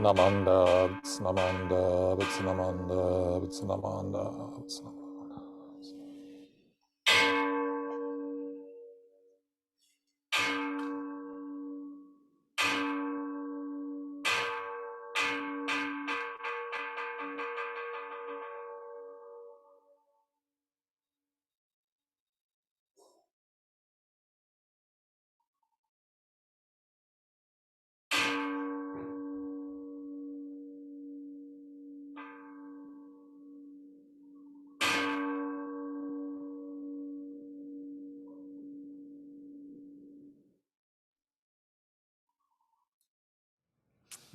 Namanda, Namanda, Namanda, Namanda, Namanda.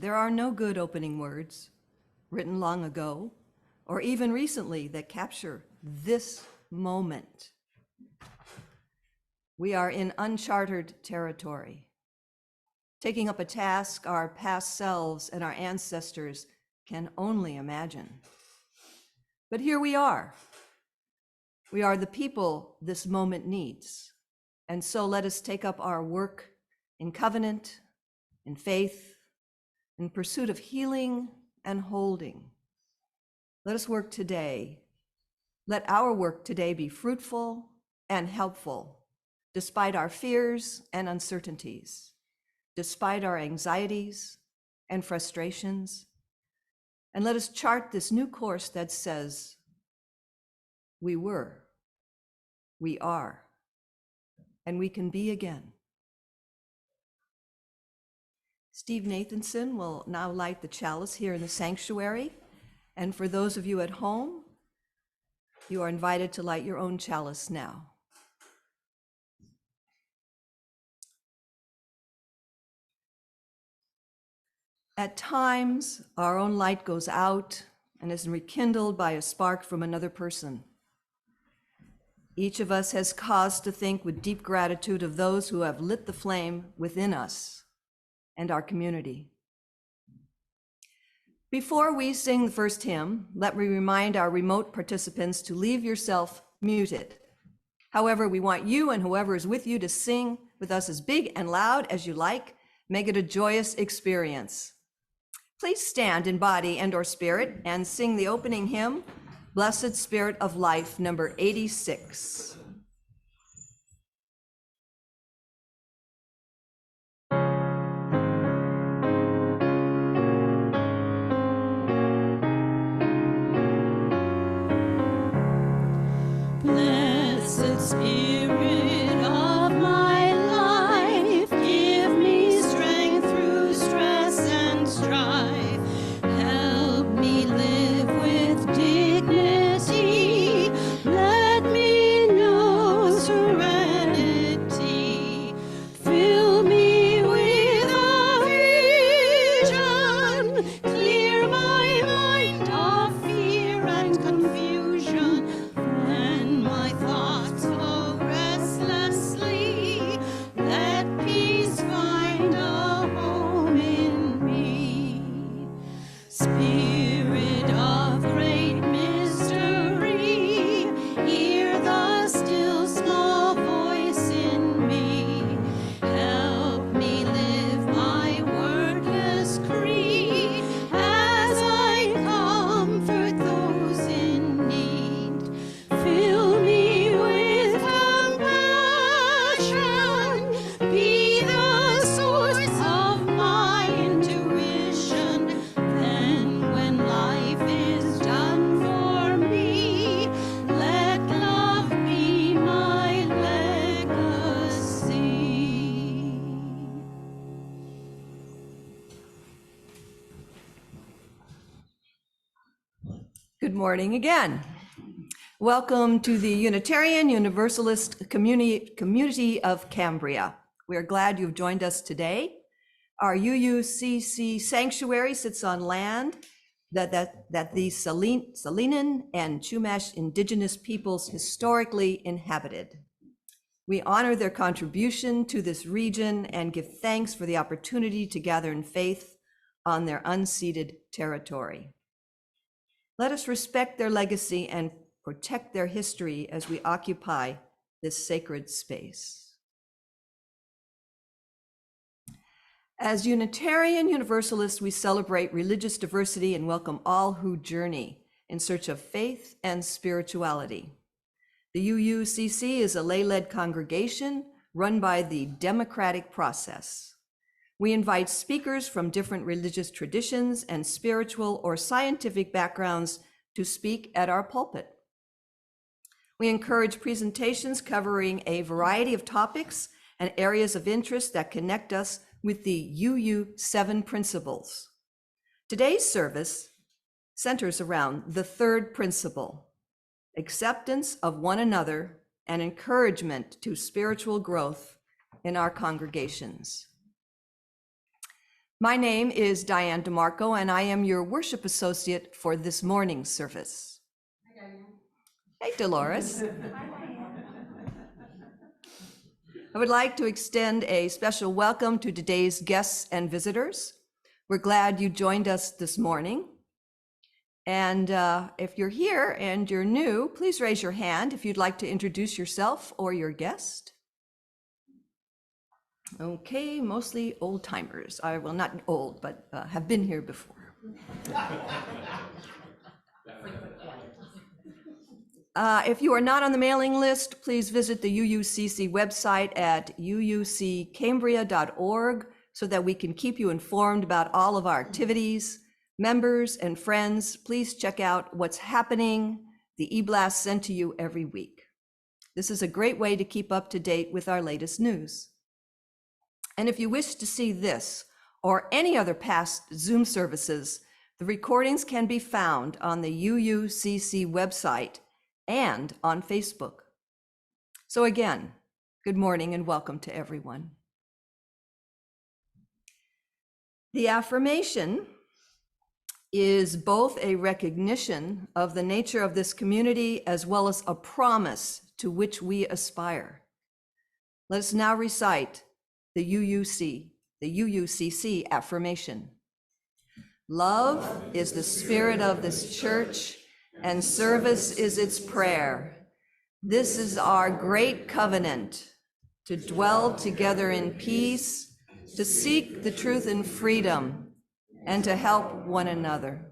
There are no good opening words, written long ago, or even recently, that capture this moment. We are in uncharted territory, taking up a task our past selves and our ancestors can only imagine. But here we are. We are the people this moment needs. And so let us take up our work in covenant, in faith, in pursuit of healing and holding. Let us work today. Let our work today be fruitful and helpful, despite our fears and uncertainties, despite our anxieties and frustrations. And let us chart this new course that says, we were, we are, and we can be again. Steve Nathanson will now light the chalice here in the sanctuary. And for those of you at home, you are invited to light your own chalice now. At times, our own light goes out and is rekindled by a spark from another person. Each of us has cause to think with deep gratitude of those who have lit the flame within us and our community. Before we sing the first hymn, let me remind our remote participants to leave yourself muted. However, we want you and whoever is with you to sing with us as big and loud as you like. Make it a joyous experience. Please stand in body and/or spirit and sing the opening hymn, Blessed Spirit of Life, number 86. Blessed Spirit of my life, give me strength through stress and strife. Help me live with dignity. Let me know serenity. Fill me with a vision. Clear my mind of fear and confusion. When my thoughts flow restlessly, let peace find a home in me. Spirit of great mystery, hear the still small voice in me. Help me live my wordless creed as I comfort those in need. Fill me with compassion, be the source of my intuition. Then when life is done for me, let love be my legacy. Good morning again. Welcome to the Unitarian Universalist community of Cambria. We are glad you've joined us today. Our UUCC sanctuary sits on land that the Salinan and Chumash indigenous peoples historically inhabited. We honor their contribution to this region and give thanks for the opportunity to gather in faith on their unceded territory. Let us respect their legacy and protect their history as we occupy this sacred space. As Unitarian Universalists, we celebrate religious diversity and welcome all who journey in search of faith and spirituality. The UUCC is a lay-led congregation run by the democratic process. We invite speakers from different religious traditions and spiritual or scientific backgrounds to speak at our pulpit. We encourage presentations covering a variety of topics and areas of interest that connect us with the UU7 principles. Today's service centers around the third principle, acceptance of one another and encouragement to spiritual growth in our congregations. My name is Diane DeMarco, and I am your worship associate for this morning's service. Hi, Diane. Hey, Dolores. I would like to extend a special welcome to today's guests and visitors. We're glad you joined us this morning. And if you're here and you're new, please raise your hand if you'd like to introduce yourself or your guest. Okay, mostly old timers. Well, not old, but have been here before. If you are not on the mailing list, please visit the UUCC website at uuccambria.org so that we can keep you informed about all of our activities. Members and friends, please check out what's happening, the e-blast sent to you every week. This is a great way to keep up to date with our latest news. And if you wish to see this or any other past Zoom services, the recordings can be found on the UUCC website and on Facebook. So again, good morning and welcome to everyone. The affirmation is both a recognition of the nature of this community as well as a promise to which we aspire. Let us now recite the UUCC affirmation. Love is the spirit of this church, and service is its prayer. This is our great covenant, to dwell together in peace, to seek the truth in freedom, and to help one another.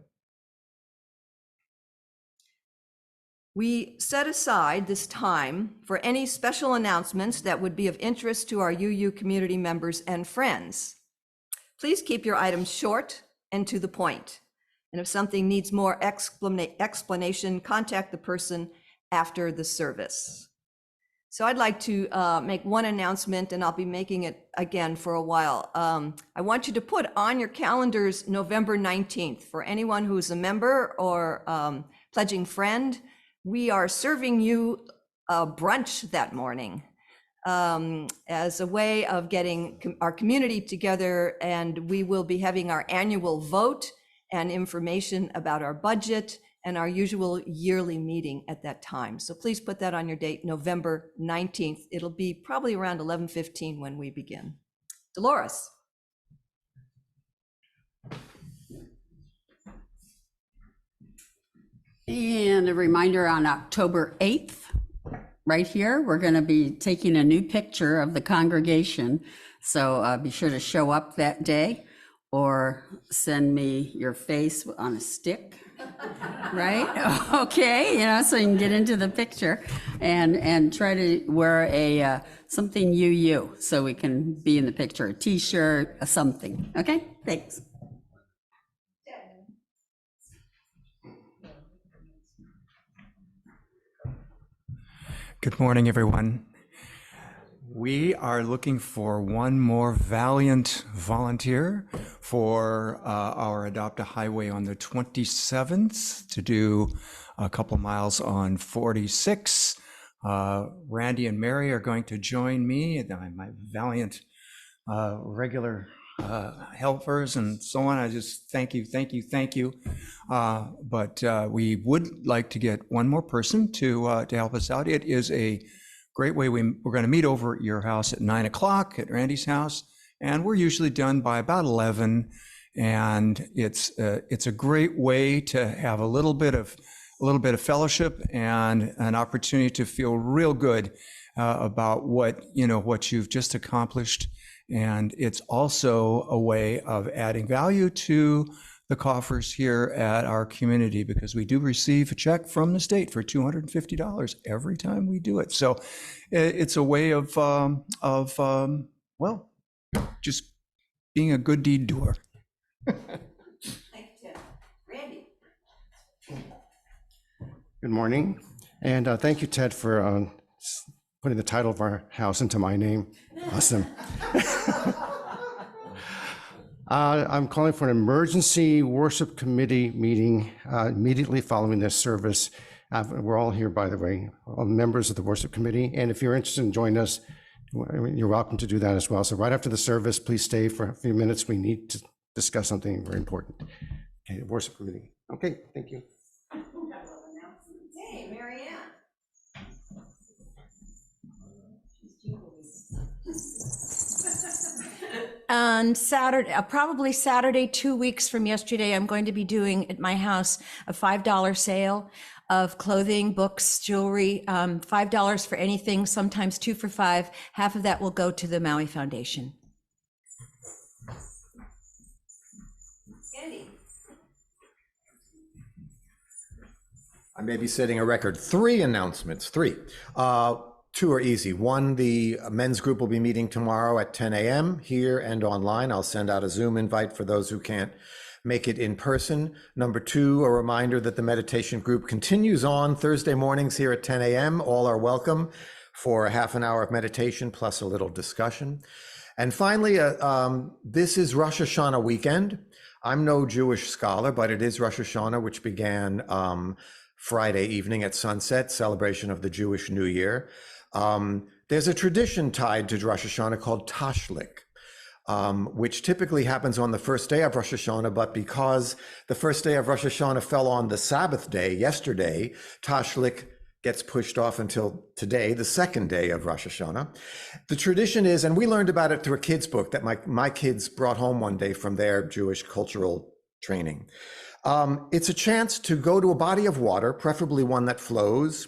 We set aside this time for any special announcements that would be of interest to our UU community members and friends. Please keep your items short and to the point. And if something needs more explanation, contact the person after the service. So I'd like to make one announcement, and I'll be making it again for a while. I want you to put on your calendars November 19th for anyone who's a member or pledging friend. We are serving you a brunch that morning as a way of getting our community together, and we will be having our annual vote and information about our budget and our usual yearly meeting at that time. So please put that on your date, November 19th. It'll be probably around 11:15 when we begin. Dolores. And a reminder, on October 8th, right here, we're going to be taking a new picture of the congregation. So be sure to show up that day or send me your face on a stick, right? Okay, so you can get into the picture and try to wear a something UU so we can be in the picture, a t-shirt, a something. Okay, thanks. Good morning, everyone. We are looking for one more valiant volunteer for our Adopt a Highway on the 27th to do a couple miles on 46. Randy and Mary are going to join me, my valiant regular helpers and so on. I just thank you. But we would like to get one more person to help us out. It is a great way. We're going to meet over at your house at 9 o'clock at Randy's house, and we're usually done by about 11. And it's a great way to have a little bit of fellowship and an opportunity to feel real good about what you've just accomplished And it's also a way of adding value to the coffers here at our community, because we do receive a check from the state for $250 every time we do it. So it's a way of well, just being a good deed doer. Thank you, Ted. Randy? Good morning, and thank you, Ted, for putting the title of our house into my name. Awesome. I'm calling for an emergency worship committee meeting immediately following this service. We're all here, by the way, all members of the worship committee, and if you're interested in joining us, you're welcome to do that as well. So right after the service, please stay for a few minutes. We need to discuss something very important. Okay, the worship committee. Okay, thank you. Hey, Mary Ann. On Saturday, probably Saturday, 2 weeks from yesterday, I'm going to be doing at my house a $5 sale of clothing, books, jewelry, $5 for anything, sometimes 2 for $5. Half of that will go to the Maui Foundation. Andy? I may be setting a record. 3 announcements, 3. 2 are easy. 1, the men's group will be meeting tomorrow at 10 a.m. here and online. I'll send out a Zoom invite for those who can't make it in person. Number 2, a reminder that the meditation group continues on Thursday mornings here at 10 a.m. All are welcome for a half an hour of meditation plus a little discussion. And finally, this is Rosh Hashanah weekend. I'm no Jewish scholar, but it is Rosh Hashanah, which began Friday evening at sunset, celebration of the Jewish New Year. There's a tradition tied to Rosh Hashanah called Tashlik, which typically happens on the first day of Rosh Hashanah, but because the first day of Rosh Hashanah fell on the Sabbath day, yesterday, Tashlik gets pushed off until today, the second day of Rosh Hashanah. The tradition is, and we learned about it through a kid's book that my kids brought home one day from their Jewish cultural training. It's a chance to go to a body of water, preferably one that flows.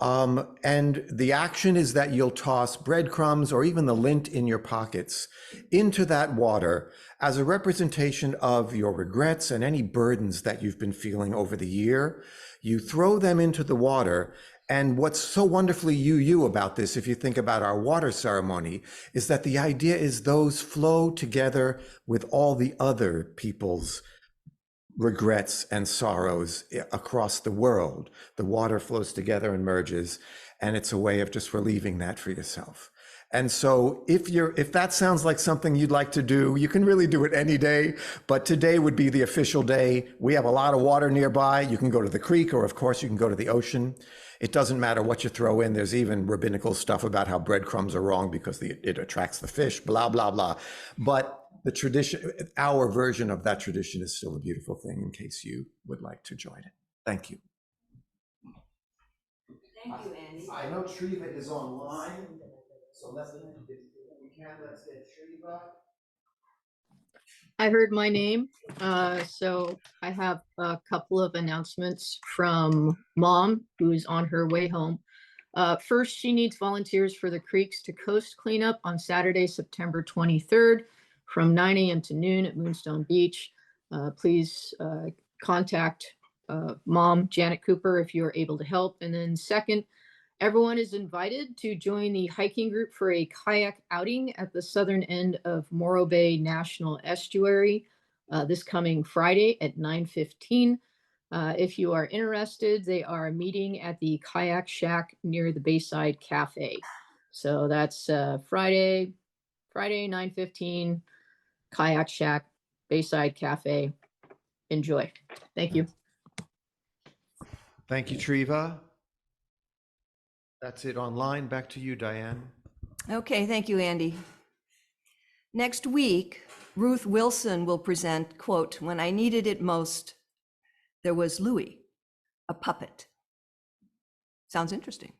And the action is that you'll toss breadcrumbs or even the lint in your pockets into that water as a representation of your regrets and any burdens that you've been feeling over the year. You throw them into the water. And what's so wonderfully you about this, if you think about our water ceremony, is that the idea is those flow together with all the other people's regrets and sorrows across the world. The water flows together and merges, and it's a way of just relieving that for yourself. And so if that sounds like something you'd like to do, you can really do it any day, but today would be the official day. We have a lot of water nearby. You can go to the creek, or of course you can go to the ocean. It doesn't matter what you throw in. There's even rabbinical stuff about how breadcrumbs are wrong because it attracts the fish, blah, blah, blah. But the tradition, our version of that tradition is still a beautiful thing in case you would like to join it. Thank you. Thank you, Andy. I know Shriva is online, so if we can, let's get Shriva. I heard my name, so I have a couple of announcements from Mom, who's on her way home. First, she needs volunteers for the Creeks to Coast cleanup on Saturday, September 23rd, from 9 a.m. to noon at Moonstone Beach. Please contact Mom, Janet Cooper, if you're able to help. And then second, everyone is invited to join the hiking group for a kayak outing at the southern end of Morro Bay National Estuary this coming Friday at 9:15. If you are interested, they are meeting at the Kayak Shack near the Bayside Cafe. So that's Friday 9:15, Kayak Shack, Bayside Cafe. Enjoy. Thank you. Thank you, Shriva. That's it online. Back to you, Diane. Okay, thank you, Andy. Next week, Ruth Wilson will present, quote, "When I needed it most, there was Louis, a puppet." Sounds interesting.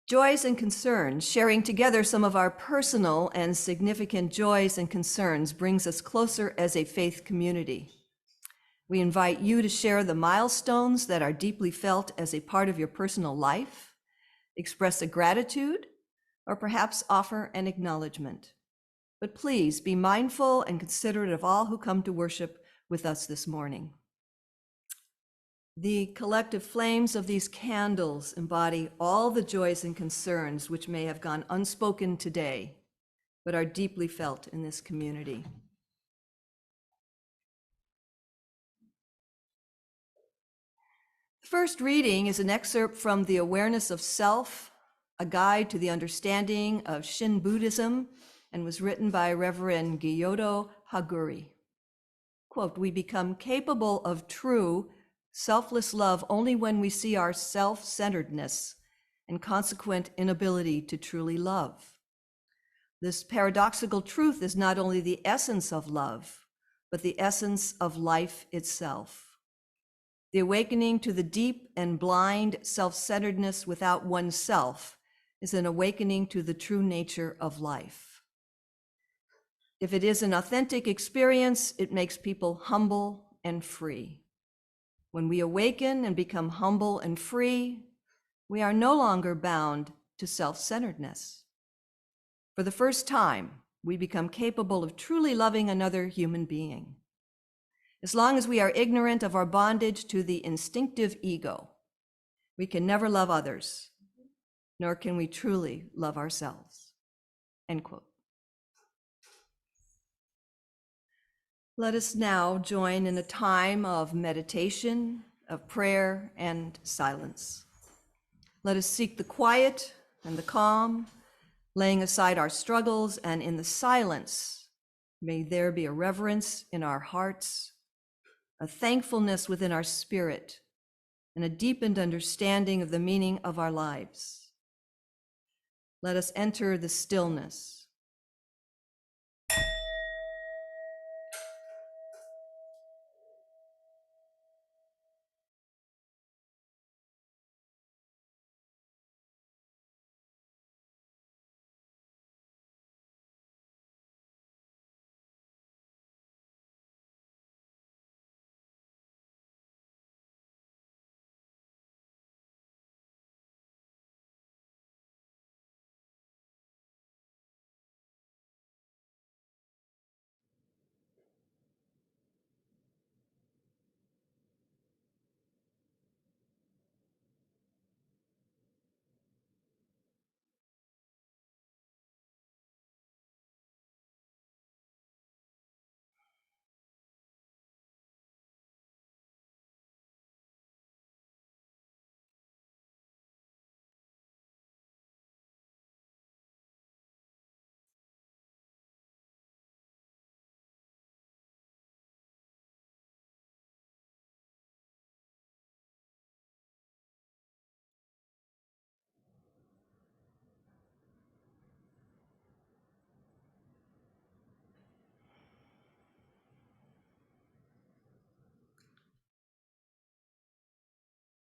Joys and concerns, sharing together some of our personal and significant joys and concerns brings us closer as a faith community. We invite you to share the milestones that are deeply felt as a part of your personal life, express a gratitude or perhaps offer an acknowledgement. But please be mindful and considerate of all who come to worship with us this morning. The collective flames of these candles embody all the joys and concerns which may have gone unspoken today, but are deeply felt in this community. The first reading is an excerpt from The Awareness of Self, a guide to the understanding of Shin Buddhism, and was written by Reverend Gyotto Haguri. Quote, "We become capable of true, selfless love only when we see our self-centeredness and consequent inability to truly love. This paradoxical truth is not only the essence of love, but the essence of life itself. The awakening to the deep and blind self-centeredness without oneself is an awakening to the true nature of life. If it is an authentic experience, it makes people humble and free. When we awaken and become humble and free, we are no longer bound to self-centeredness. For the first time, we become capable of truly loving another human being. As long as we are ignorant of our bondage to the instinctive ego, we can never love others, nor can we truly love ourselves." End quote. Let us now join in a time of meditation, of prayer, and silence. Let us seek the quiet and the calm, laying aside our struggles, and in the silence, may there be a reverence in our hearts, a thankfulness within our spirit, and a deepened understanding of the meaning of our lives. Let us enter the stillness.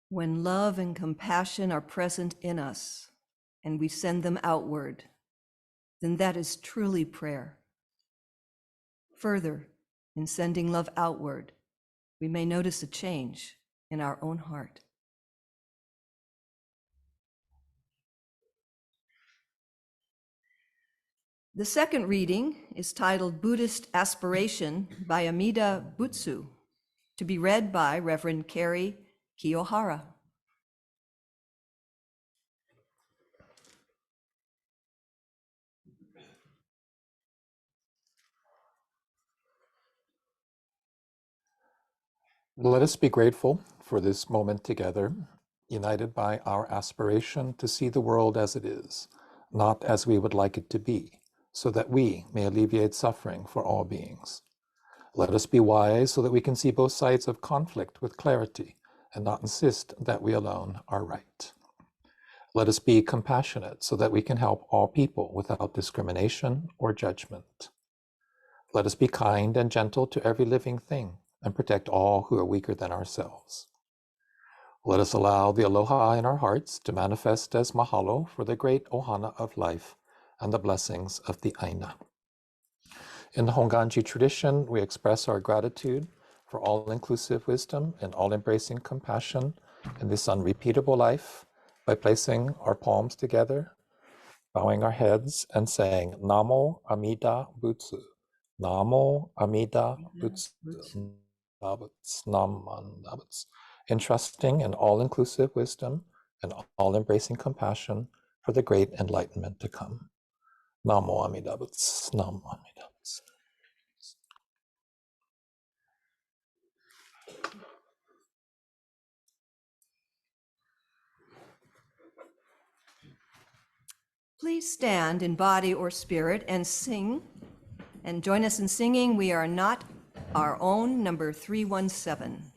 When love and compassion are present in us and we send them outward, then that is truly prayer. Further, in sending love outward, we may notice a change in our own heart. The second reading is titled Buddhist Aspiration by Amida Butsu, to be read by Reverend Kerry Kiyohara. Let us be grateful for this moment together, united by our aspiration to see the world as it is, not as we would like it to be, so that we may alleviate suffering for all beings. Let us be wise so that we can see both sides of conflict with clarity and not insist that we alone are right. Let us be compassionate so that we can help all people without discrimination or judgment. Let us be kind and gentle to every living thing and protect all who are weaker than ourselves. Let us allow the aloha in our hearts to manifest as mahalo for the great ohana of life and the blessings of the aina. In the Honganji tradition, we express our gratitude for all-inclusive wisdom and all-embracing compassion in this unrepeatable life by placing our palms together, bowing our heads and saying Namo Amida Butsu. Namo Amida Butsu. Naman, entrusting in all-inclusive wisdom and all-embracing compassion for the great enlightenment to come. Namo Amida Butsu. Namo Amida Butsu. Please stand in body or spirit and sing, and join us in singing We Are Not Our Own, number 317.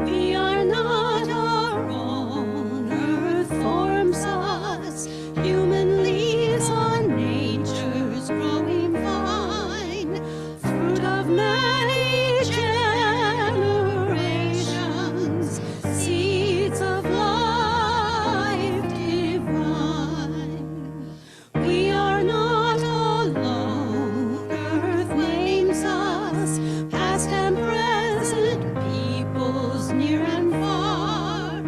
We are not our own, earth forms us, human leaves on nature's growing vine, fruit of many generations, seeds of life divine. We are not alone, earth names us, past and present, peoples near and far,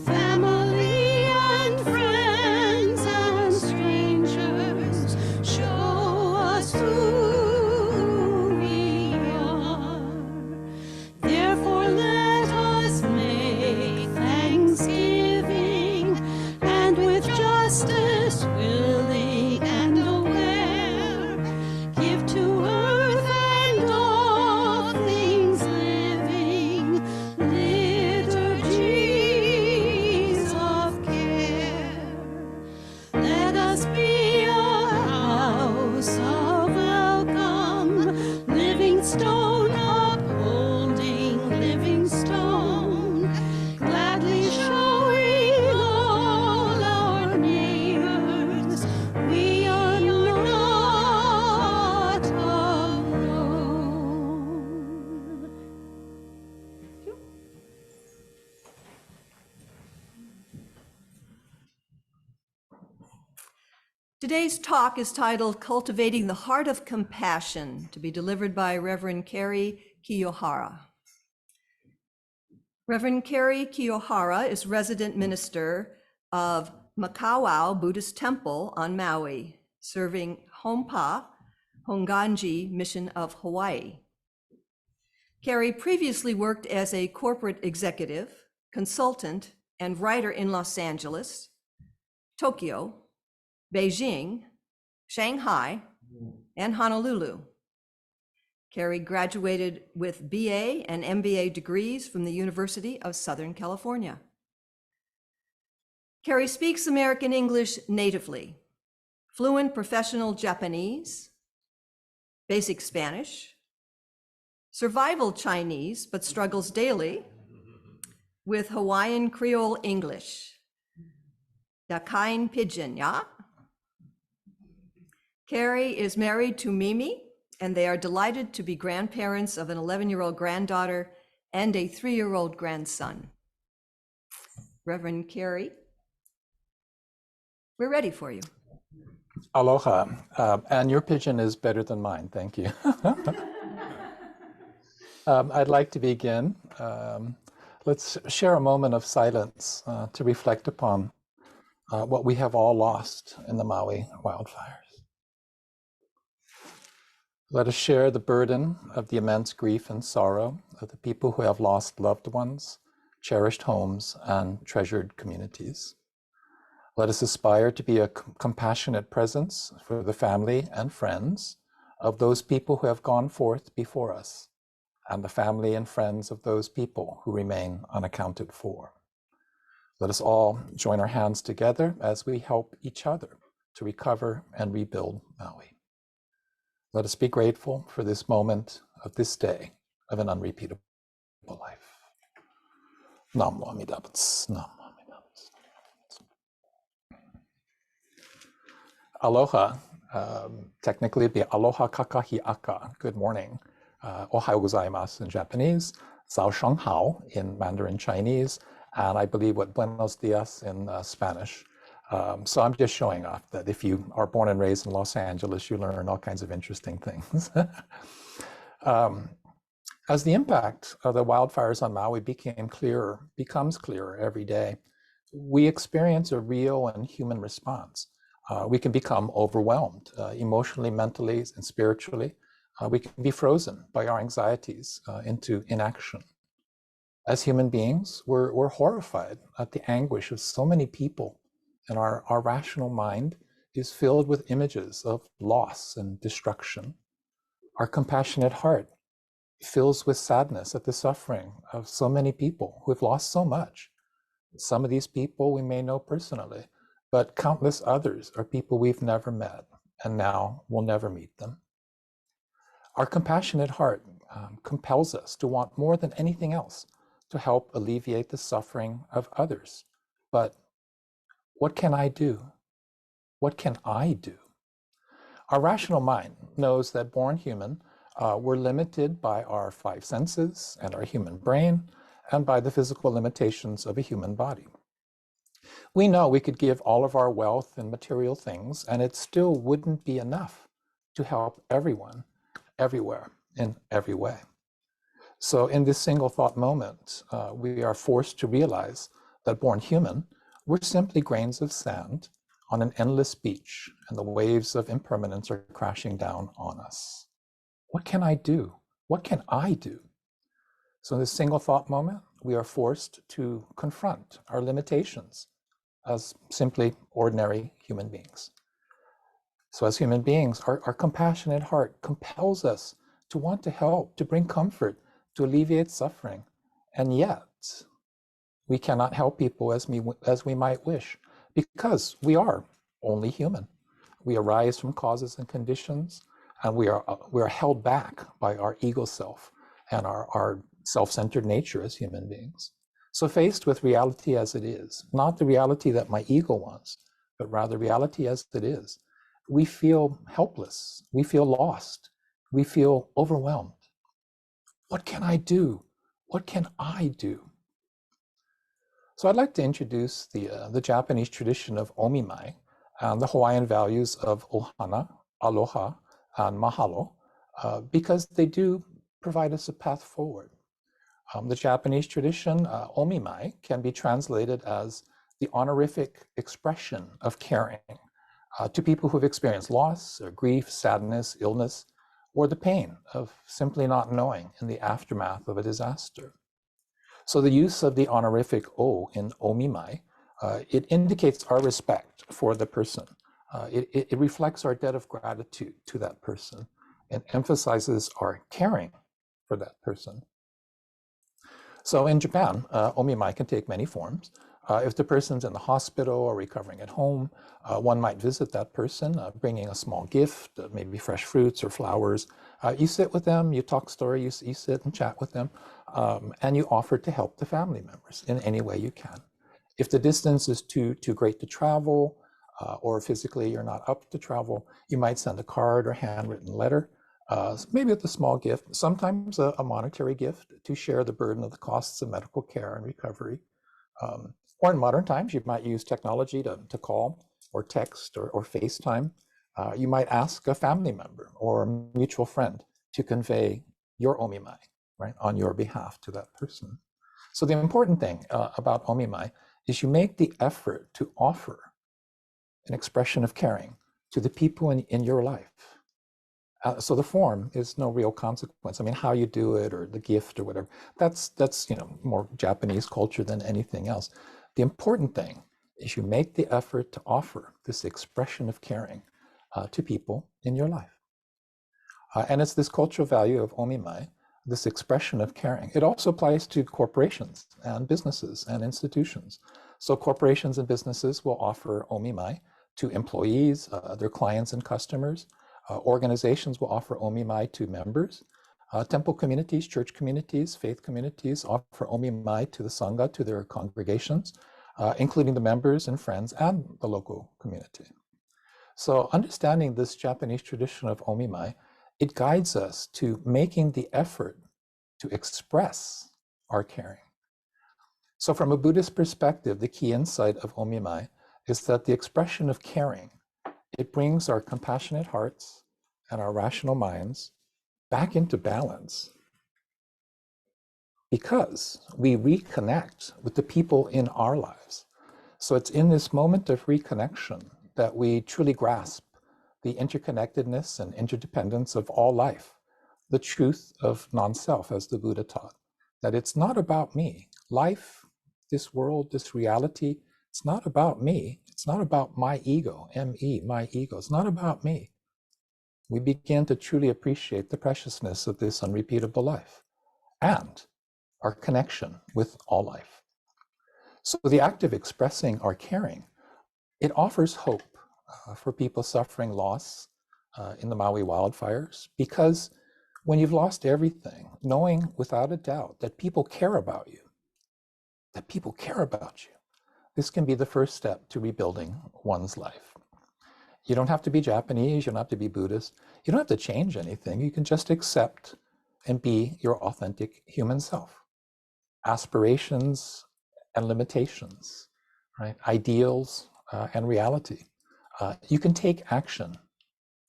family and friends and strangers, show us who we are. Therefore let us make thanksgiving, and with justice willing and aware, give to earth and all things living liturgies of care. Let us be a house of welcome, living stone upholding living stone, gladly showing all our neighbors we are not alone. Today's talk is titled Cultivating the Heart of Compassion, to be delivered by Reverend Kerry Kiyohara. Reverend Kerry Kiyohara is resident minister of Makawao Buddhist Temple on Maui, serving Honpa Honganji Mission of Hawaii. Kerry previously worked as a corporate executive, consultant, and writer in Los Angeles, Tokyo, Beijing, Shanghai, and Honolulu. Kerry graduated with BA and MBA degrees from the University of Southern California. Kerry speaks American English natively, fluent professional Japanese, basic Spanish, survival Chinese, but struggles daily with Hawaiian Creole English, Dakain Pidgin, yeah? Kerry is married to Mimi, and they are delighted to be grandparents of an 11-year-old granddaughter and a 3-year-old grandson. Reverend Kerry, we're ready for you. Aloha. And your pigeon is better than mine. Thank you. I'd like to begin. Let's share a moment of silence to reflect upon what we have all lost in the Maui wildfires. Let us share the burden of the immense grief and sorrow of the people who have lost loved ones, cherished homes, and treasured communities. Let us aspire to be a compassionate presence for the family and friends of those people who have gone forth before us, and the family and friends of those people who remain unaccounted for. Let us all join our hands together as we help each other to recover and rebuild Maui. Let us be grateful for this moment of this day of an unrepeatable life. Namo Amida Butsu. Namo Amida Butsu. Aloha. Technically it'd be aloha kakahi aka, good morning. Ohayou gozaimasu in Japanese, zao sheng hao in Mandarin Chinese, and I believe what buenos dias in Spanish. So I'm just showing off that if you are born and raised in Los Angeles, you learn all kinds of interesting things. As the impact of the wildfires on Maui becomes clearer every day, we experience a real and human response. We can become overwhelmed emotionally, mentally, and spiritually. We can be frozen by our anxieties into inaction. As human beings, we're horrified at the anguish of so many people, and our rational mind is filled with images of loss and destruction. Our compassionate heart fills with sadness at the suffering of so many people who have lost so much. Some of these people we may know personally, but countless others are people we've never met and now will never meet them. Our compassionate heart compels us to want more than anything else to help alleviate the suffering of others. But what can I do? What can I do? Our rational mind knows that born human, we're limited by our five senses and our human brain and by the physical limitations of a human body. We know we could give all of our wealth and material things, and it still wouldn't be enough to help everyone, everywhere, in every way. So in this single thought moment, we are forced to realize that born human, we're simply grains of sand on an endless beach, and the waves of impermanence are crashing down on us. What can I do? What can I do? So in this single thought moment, we are forced to confront our limitations as simply ordinary human beings. So as human beings, our compassionate heart compels us to want to help, to bring comfort, to alleviate suffering. And yet, we cannot help people as we might wish, because we are only human. We arise from causes and conditions, and we are held back by our ego self and our self-centered nature as human beings. So faced with reality as it is, not the reality that my ego wants, but rather reality as it is, we feel helpless, we feel lost, we feel overwhelmed. What can I do? What can I do? So I'd like to introduce the Japanese tradition of omimai and the Hawaiian values of ohana, aloha, and mahalo, because they do provide us a path forward. The Japanese tradition, omimai, can be translated as the honorific expression of caring to people who've experienced loss, or grief, sadness, illness, or the pain of simply not knowing in the aftermath of a disaster. So the use of the honorific o in omimai, it indicates our respect for the person. It reflects our debt of gratitude to that person and emphasizes our caring for that person. So in Japan, omimai can take many forms. If the person's in the hospital or recovering at home, one might visit that person, bringing a small gift, maybe fresh fruits or flowers. You sit with them, you talk story, you sit and chat with them, and you offer to help the family members in any way you can. If the distance is too great to travel, or physically you're not up to travel, you might send a card or handwritten letter, maybe with a small gift, sometimes a monetary gift to share the burden of the costs of medical care and recovery. Or in modern times, you might use technology to call or text or FaceTime. You might ask a family member or a mutual friend to convey your omimai, right, on your behalf to that person. So the important thing about omimai is you make the effort to offer an expression of caring to the people in your life. So the form is no real consequence. I mean, how you do it or the gift or whatever, that's more Japanese culture than anything else. The important thing is you make the effort to offer this expression of caring to people in your life. And it's this cultural value of omimai, this expression of caring. It also applies to corporations and businesses and institutions. So corporations and businesses will offer omimai to employees, their clients and customers. Organizations will offer omimai to members. Temple communities, church communities, faith communities offer omimai to the sangha, to their congregations, including the members and friends and the local community. So understanding this Japanese tradition of omimai, it guides us to making the effort to express our caring. So from a Buddhist perspective, the key insight of Omimai is that the expression of caring, it brings our compassionate hearts and our rational minds back into balance because we reconnect with the people in our lives. So it's in this moment of reconnection that we truly grasp the interconnectedness and interdependence of all life, the truth of non-self, as the Buddha taught, that it's not about me. Life, this world, this reality, it's not about me. It's not about my ego, M-E, my ego. It's not about me. We begin to truly appreciate the preciousness of this unrepeatable life and our connection with all life. So the act of expressing our caring, it offers hope for people suffering loss in the Maui wildfires, because when you've lost everything, knowing without a doubt that people care about you, this can be the first step to rebuilding one's life. You don't have to be Japanese, you don't have to be Buddhist, you don't have to change anything. You can just accept and be your authentic human self. Aspirations and limitations, right? Ideals and reality. You can take action,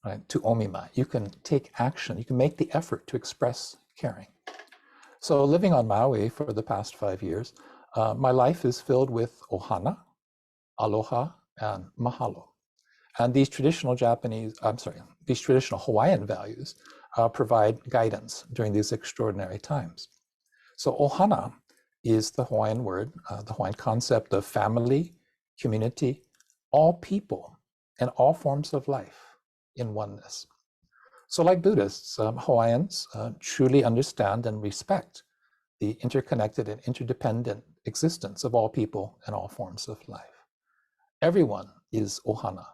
right? To Omima, you can take action. You can make the effort to express caring. So living on Maui for the past 5 years, my life is filled with ohana, aloha, and mahalo. And these traditional these traditional Hawaiian values provide guidance during these extraordinary times. So ohana is the Hawaiian word, the Hawaiian concept of family, community, all people, and all forms of life in oneness. So like Buddhists, Hawaiians truly understand and respect the interconnected and interdependent existence of all people and all forms of life. Everyone is ohana,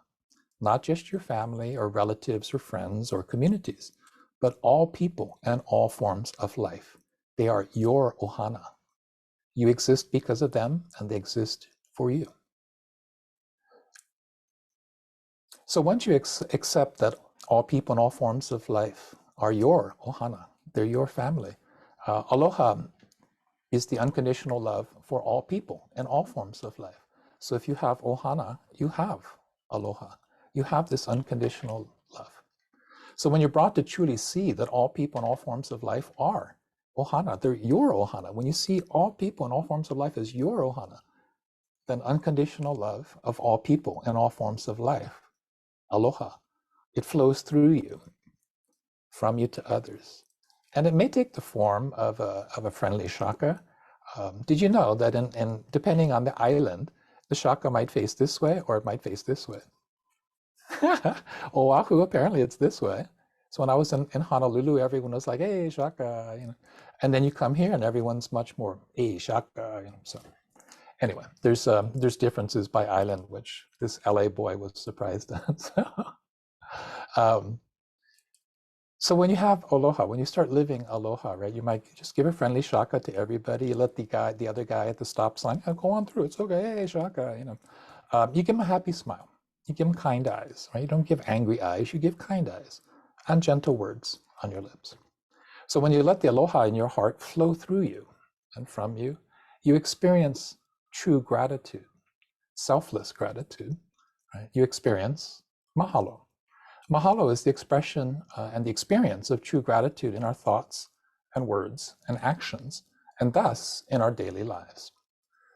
not just your family or relatives or friends or communities, but all people and all forms of life. They are your ohana. You exist because of them, and they exist for you. So once you accept that all people and all forms of life are your ohana, they're your family. Aloha is the unconditional love for all people and all forms of life. So if you have ohana, you have aloha. You have this unconditional love. So when you're brought to truly see that all people and all forms of life are ohana, they're your ohana. When you see all people and all forms of life as your ohana, then unconditional love of all people and all forms of life, aloha, it flows through you, from you to others. And it may take the form of a friendly shaka. Did you know that depending on the island, the shaka might face this way or it might face this way? Oahu, apparently it's this way. So when I was in Honolulu, everyone was like, hey, shaka, you know. And then you come here and everyone's much more, hey, shaka, you know. So anyway, there's differences by island, which this LA boy was surprised at. So when you have aloha, when you start living aloha, right, you might just give a friendly shaka to everybody. You let the other guy at the stop sign, oh, go on through, it's okay, hey, shaka, you know. You give him a happy smile. You give him kind eyes, right? You don't give angry eyes, you give kind eyes and gentle words on your lips. So when you let the aloha in your heart flow through you and from you, you experience true gratitude, selfless gratitude, right? You experience mahalo. Mahalo is the expression and the experience of true gratitude in our thoughts and words and actions, and thus in our daily lives.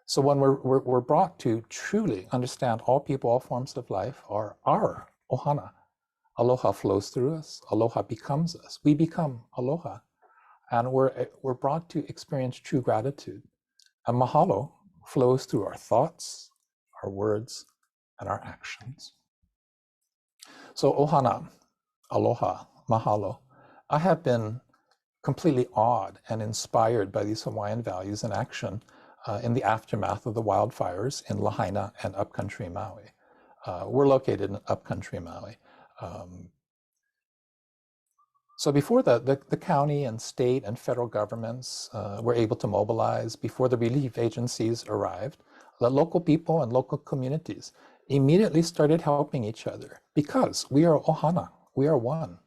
So when we're brought to truly understand all people, all forms of life are our ohana, aloha flows through us, aloha becomes us, we become aloha, and we're brought to experience true gratitude. And mahalo flows through our thoughts, our words, and our actions. So ohana, aloha, mahalo. I have been completely awed and inspired by these Hawaiian values in action in the aftermath of the wildfires in Lahaina and upcountry Maui. We're located in upcountry Maui. So before the county and state and federal governments were able to mobilize, before the relief agencies arrived, the local people and local communities immediately started helping each other because we are ohana, we are one.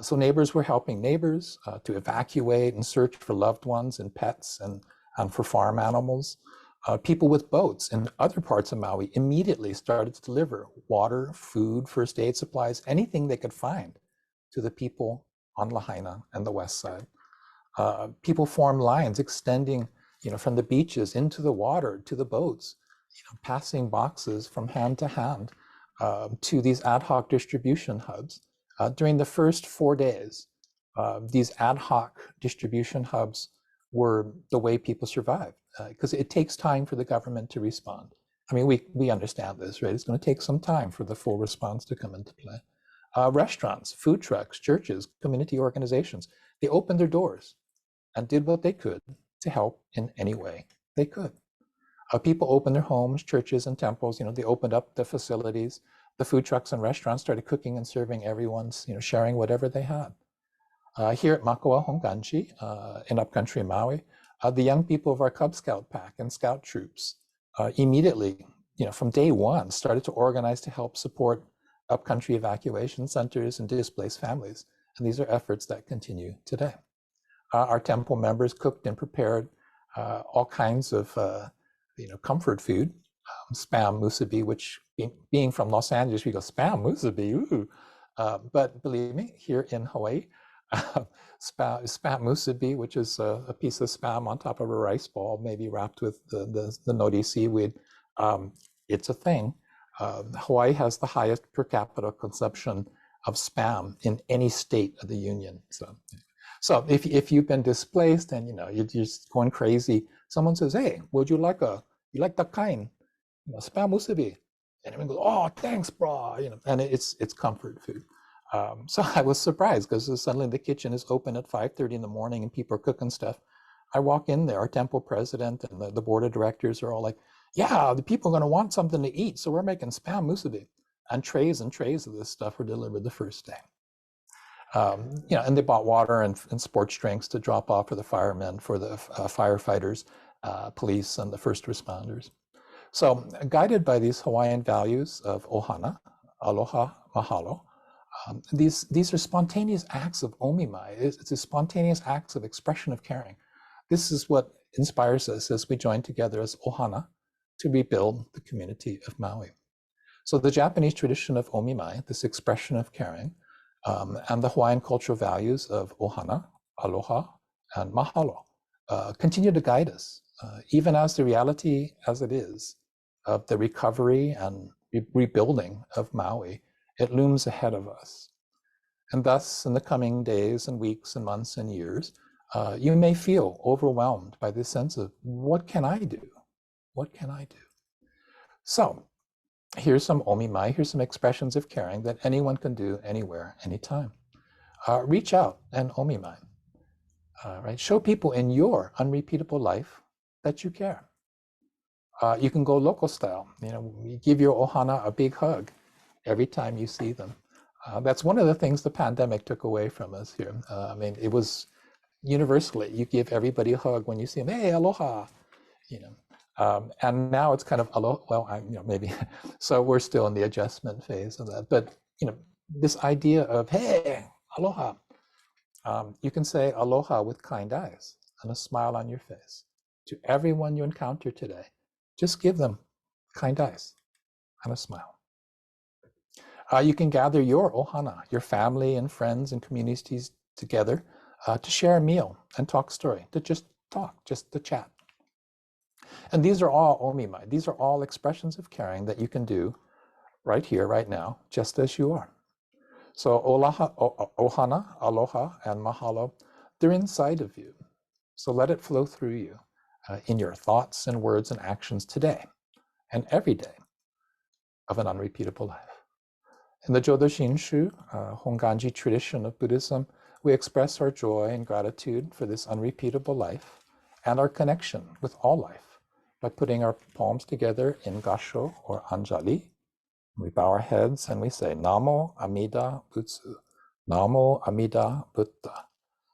So neighbors were helping neighbors to evacuate and search for loved ones and pets and and for farm animals. People with boats in other parts of Maui immediately started to deliver water, food, first aid supplies, anything they could find to the people on Lahaina and the west side. People formed lines extending, from the beaches into the water to the boats, passing boxes from hand to hand to these ad hoc distribution hubs. During the first 4 days, these ad hoc distribution hubs were the way people survived, because it takes time for the government to respond. I mean, we understand this, right? It's going to take some time for the full response to come into play. Restaurants, food trucks, churches, community organizations, they opened their doors and did what they could to help in any way they could. People opened their homes, churches, and temples. They opened up the facilities. The food trucks and restaurants started cooking and serving everyone's, sharing whatever they had. Here at Makua Honganji, in upcountry Maui, the young people of our Cub Scout pack and Scout troops immediately, from day one, started to organize to help support upcountry evacuation centers and displaced families. And these are efforts that continue today. Our temple members cooked and prepared all kinds of comfort food, spam musubi, which being from Los Angeles, we go, spam musubi, ooh. But believe me, here in Hawaii, spam musubi, which is a piece of spam on top of a rice ball, maybe wrapped with the nori seaweed, it's a thing. Hawaii has the highest per capita consumption of spam in any state of the union. So if you've been displaced and you're just going crazy, someone says, "Hey, would you like that kind, spam musubi?" And everyone goes, "Oh, thanks, bro." And it's comfort food. So I was surprised because suddenly the kitchen is open at 5:30 in the morning and people are cooking stuff. I walk in there, our temple president and the board of directors are all like, "Yeah, the people are going to want something to eat, so we're making spam musubi." And trays of this stuff were delivered the first day. And they bought water and sports drinks to drop off for the firemen, for the firefighters, police, and the first responders. So guided by these Hawaiian values of ohana, aloha, mahalo, these are spontaneous acts of omimai. It's a spontaneous acts of expression of caring. This is what inspires us as we join together as ohana to rebuild the community of Maui. So the Japanese tradition of omimai, this expression of caring, and the Hawaiian cultural values of ohana, aloha, and mahalo continue to guide us, even as the reality as it is of the recovery and rebuilding of Maui, it looms ahead of us. And thus, in the coming days and weeks and months and years, you may feel overwhelmed by this sense of, what can I do? What can I do? So here's some omimai, here's some expressions of caring that anyone can do anywhere, anytime. Reach out and omimai, right? Show people in your unrepeatable life that you care. You can go local style, give your ohana a big hug every time you see them. That's one of the things the pandemic took away from us here. It was universally, you give everybody a hug when you see them, hey, aloha, and now it's kind of aloha, well, maybe, so we're still in the adjustment phase of that. But, this idea of, hey, aloha, you can say aloha with kind eyes and a smile on your face to everyone you encounter today. Just give them kind eyes and a smile. You can gather your ohana, your family and friends and communities together to share a meal and talk story, to just talk, just to chat. And these are all omimai. These are all expressions of caring that you can do right here, right now, just as you are. So ohana, aloha, and mahalo, they're inside of you. So let it flow through you in your thoughts and words and actions today and every day of an unrepeatable life. In the Jodo Shinshu, Honganji tradition of Buddhism, we express our joy and gratitude for this unrepeatable life and our connection with all life by putting our palms together in gasho or anjali. We bow our heads and we say, Namo Amida Butsu, Namo Amida Buddha,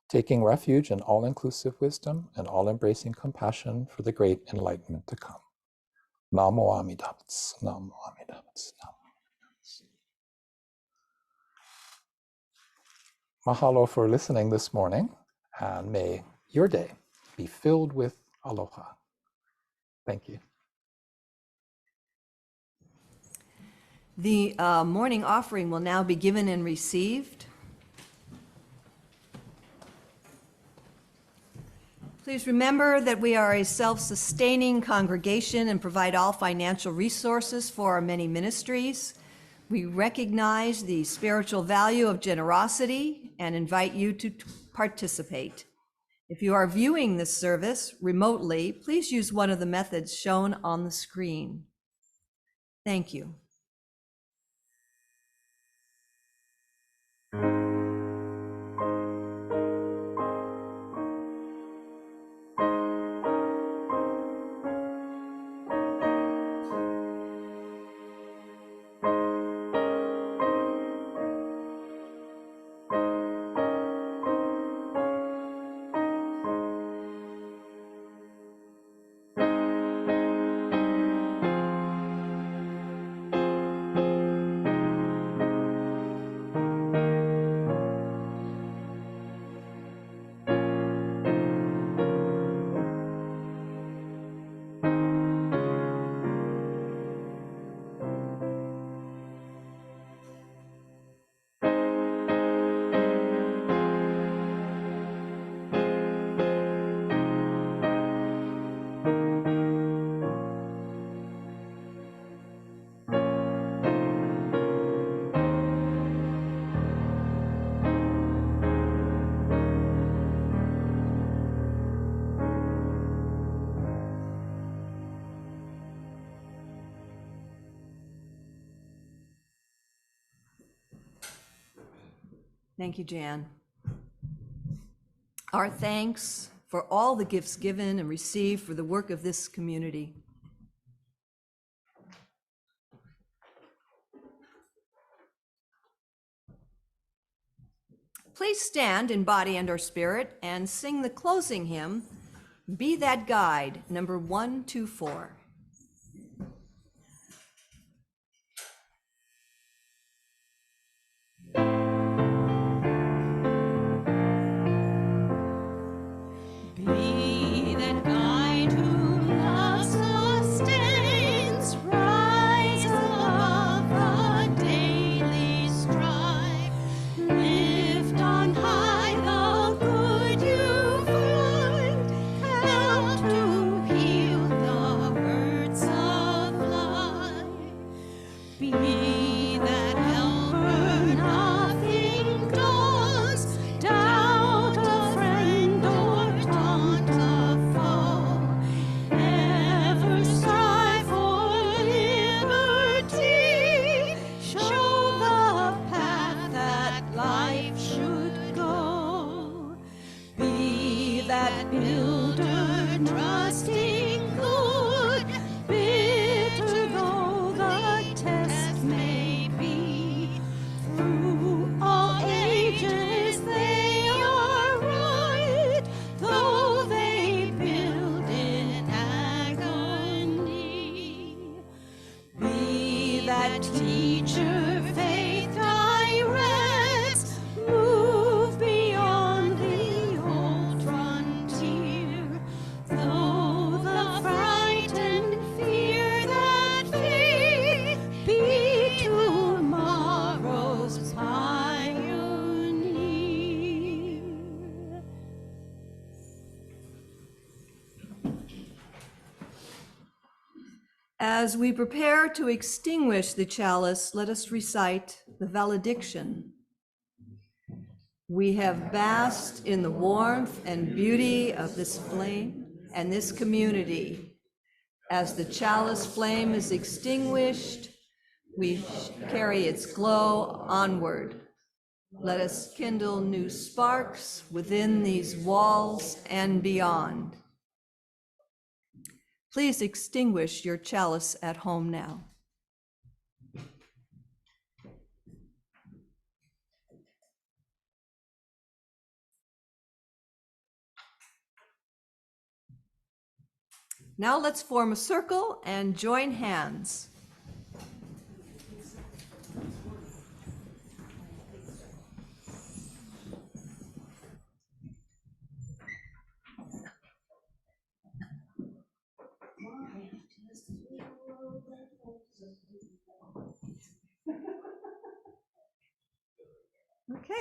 taking refuge in all-inclusive wisdom and all-embracing compassion for the great enlightenment to come. Namo Amida Butsu, Namo Amida Butsu, Namo. Mahalo for listening this morning, and may your day be filled with Aloha. Thank you. The morning offering will now be given and received. Please remember that we are a self-sustaining congregation and provide all financial resources for our many ministries. We recognize the spiritual value of generosity and invite you to participate. If you are viewing this service remotely, please use one of the methods shown on the screen. Thank you. Thank you, Jan. Our thanks for all the gifts given and received for the work of this community. Please stand in body and or spirit and sing the closing hymn, Be That Guide, number 124. Be that guide whom love sustains, rise above the daily strife. Lift on high the good you find, help to heal the hurts of life. Be that helper nothing daunts, doubt a friend or taunt a foe. Ever strive for liberty, show the path that life should go. Be that builder trusting good, bitter though the test may be. Through all ages they are right, though they build in agony. Be that teacher faith directs, move beyond the old frontier. Though the frightened fear that faith be tomorrow's pioneer. As we prepare to extinguish the chalice, let us recite the valediction. We have basked in the warmth and beauty of this flame and this community. As the chalice flame is extinguished, we carry its glow onward. Let us kindle new sparks within these walls and beyond. Please extinguish your chalice at home now. Now let's form a circle and join hands.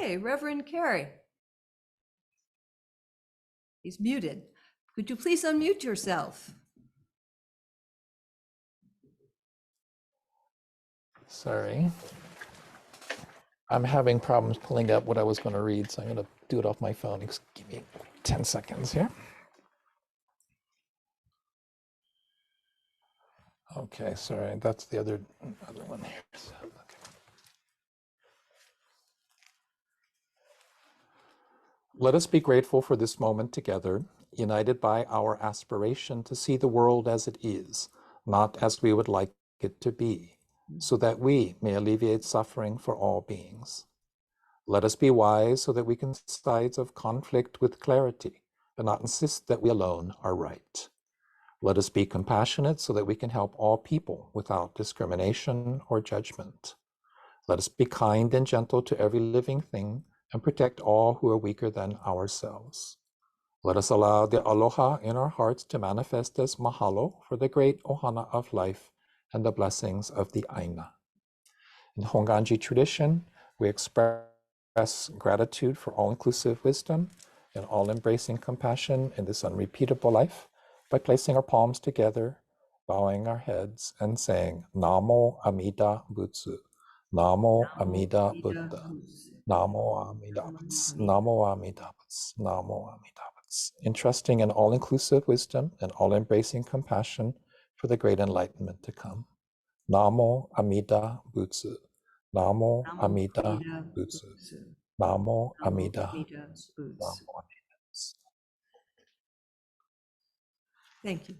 Okay, Reverend Kerry. He's muted. Could you please unmute yourself? Sorry. I'm having problems pulling up what I was going to read, so I'm going to do it off my phone. Give me 10 seconds here. Okay, sorry, that's the other one here. So, okay. Let us be grateful for this moment together, united by our aspiration to see the world as it is, not as we would like it to be, so that we may alleviate suffering for all beings. Let us be wise so that we can see sides of conflict with clarity and not insist that we alone are right. Let us be compassionate so that we can help all people without discrimination or judgment. Let us be kind and gentle to every living thing and protect all who are weaker than ourselves. Let us allow the aloha in our hearts to manifest as mahalo for the great ohana of life and the blessings of the aina. In Honganji tradition, we express gratitude for all-inclusive wisdom and all-embracing compassion in this unrepeatable life by placing our palms together, bowing our heads, and saying Namo Amida Butsu, Namo Amida Buddha, Namo Amida Butsu, Namo Amida Butsu, Namo Amida Butsu, entrusting in all-inclusive wisdom and all-embracing compassion for the great enlightenment to come. Namo Amida Butsu. Namo Amida Butsu. Namo Amida Butsu. Namo Amida Butsu. Thank you.